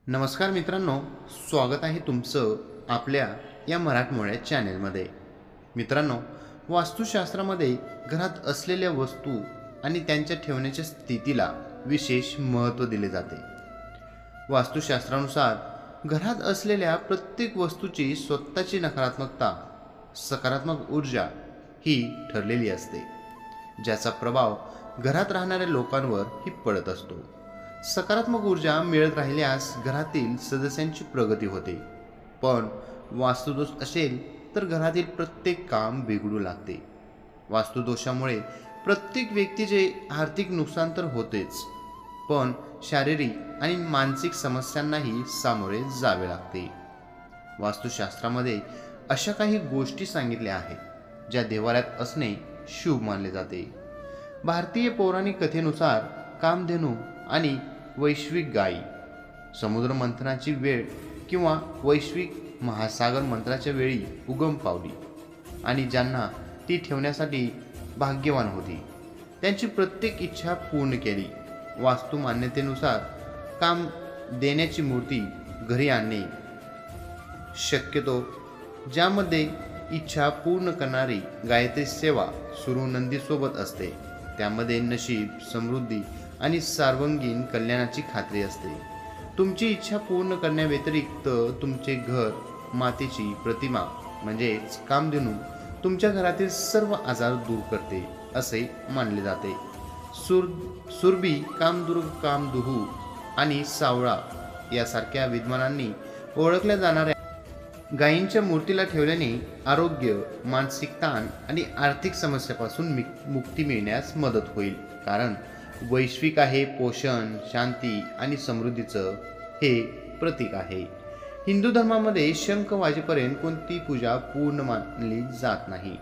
नमस्कार मित्रांनो, स्वागत आहे तुमचं आपल्या या मराठमोळ्या चॅनेलमध्ये. मित्रांनो, वास्तुशास्त्रामध्ये घरात असलेल्या वस्तू आणि त्यांच्या ठेवण्याच्या स्थितीला विशेष महत्त्व दिले जाते. वास्तुशास्त्रानुसार घरात असलेल्या प्रत्येक वस्तूची स्वतःची नकारात्मकता, सकारात्मक ऊर्जा ही ठरलेली असते, ज्याचा प्रभाव घरात राहणाऱ्या लोकांवरही पडत असतो. सकारात्मक ऊर्जा मिळत राहिल्यास घरातील सदस्यांची प्रगती होते, पण वास्तुदोष असेल तर घरातील प्रत्येक काम बिघडू लागते. वास्तुदोषामुळे प्रत्येक व्यक्तीचे आर्थिक नुकसान तर होतेच, पण शारीरिक आणि मानसिक समस्यांनाही सामोरे जावे लागते. वास्तुशास्त्रामध्ये अशा काही गोष्टी सांगितल्या आहेत ज्या देवालयात असणे शुभ मानले जाते. भारतीय पौराणिक कथेनुसार कामधेनू आणि वैश्विक गायी समुद्र मंथनाची वेळ किंवा वैश्विक महासागर मंथनाच्या वेळी उगम पावली आणि ज्यांना ती ठेवण्यासाठी भाग्यवान होती, त्यांची प्रत्येक इच्छा पूर्ण केली. वास्तू मान्यतेनुसार काम देण्याची मूर्ती घरी आणणे शक्यतो, ज्यामध्ये इच्छा पूर्ण करणारी गायत्री सेवा सुरू नंदीसोबत असते, त्यामध्ये नशीब, समृद्धी आणि सार्वंगीण कल्याणाची खात्री असते. तुमची इच्छा पूर्ण करण्याव्यतिरिक्त तुमचे घर मातेची प्रतिमा म्हणजेच कामधेनू तुमच्या घरातील सर्व आजार दूर करते असे मानले जाते. सुरभी, कामदुर्ग, कामधुहू आणि सावळा यासारख्या विद्वानांनी ओळखल्या जाणाऱ्या गायींच्या मूर्तीला ठेवल्याने आरोग्य, मानसिक ताण आणि आर्थिक समस्यापासून मुक्ती मिळण्यास मदत होईल. कारण वैश्विक आहे, पोषण, शांती आणि समृद्धीचं हे प्रतीक आहे. हिंदू धर्मामध्ये शंख वाजेपर्यंत कोणती पूजा पूर्ण मानली जात नाही.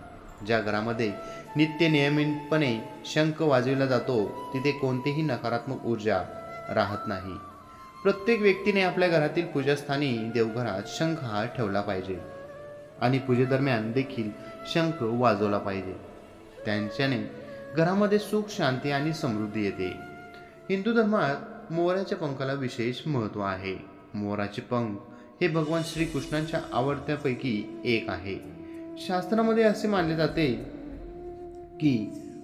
ज्या घरामध्ये नित्य नियमितपणे शंख वाजविला जातो तिथे कोणतीही नकारात्मक ऊर्जा राहत नाही. प्रत्येक व्यक्तीने आपल्या घरातील पूजास्थानी देवघरात शंख हा ठेवला पाहिजे आणि पूजेदरम्यान देखील शंख वाजवला पाहिजे. त्यांच्याने घरामध्ये सुख, शांती आणि समृद्धी येते. हिंदू धर्मात मोराच्या पंखाला विशेष महत्त्व आहे. मोराचे पंख हे भगवान श्रीकृष्णांच्या आवडत्यापैकी एक आहे. शास्त्रामध्ये असे मानले जाते की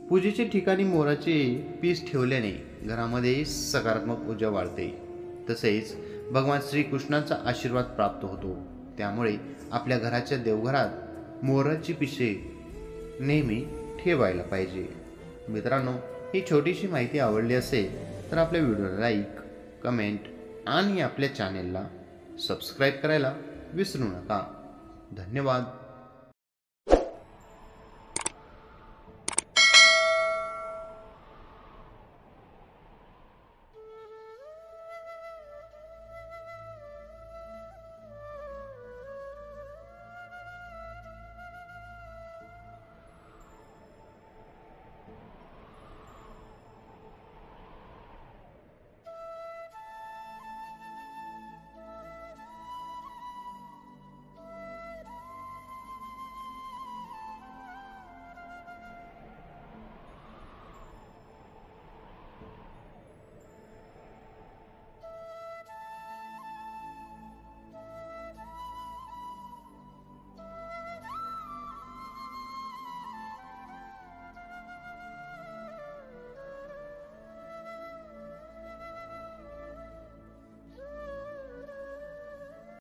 पूजेच्या ठिकाणी मोराचे पीस ठेवल्याने घरामध्ये सकारात्मक ऊर्जा वाढते, तसेच भगवान श्रीकृष्णांचा आशीर्वाद प्राप्त होतो. त्यामुळे आपल्या घराच्या देवघरात मोराची पिसे नेहमी ठेवायला पाहिजे. मित्रांनो, ही छोटीशी माहिती आवडली असेल तर आपल्या व्हिडिओला लाईक, कमेंट आणि आपल्या चॅनेलला सबस्क्राईब करायला विसरू नका. धन्यवाद.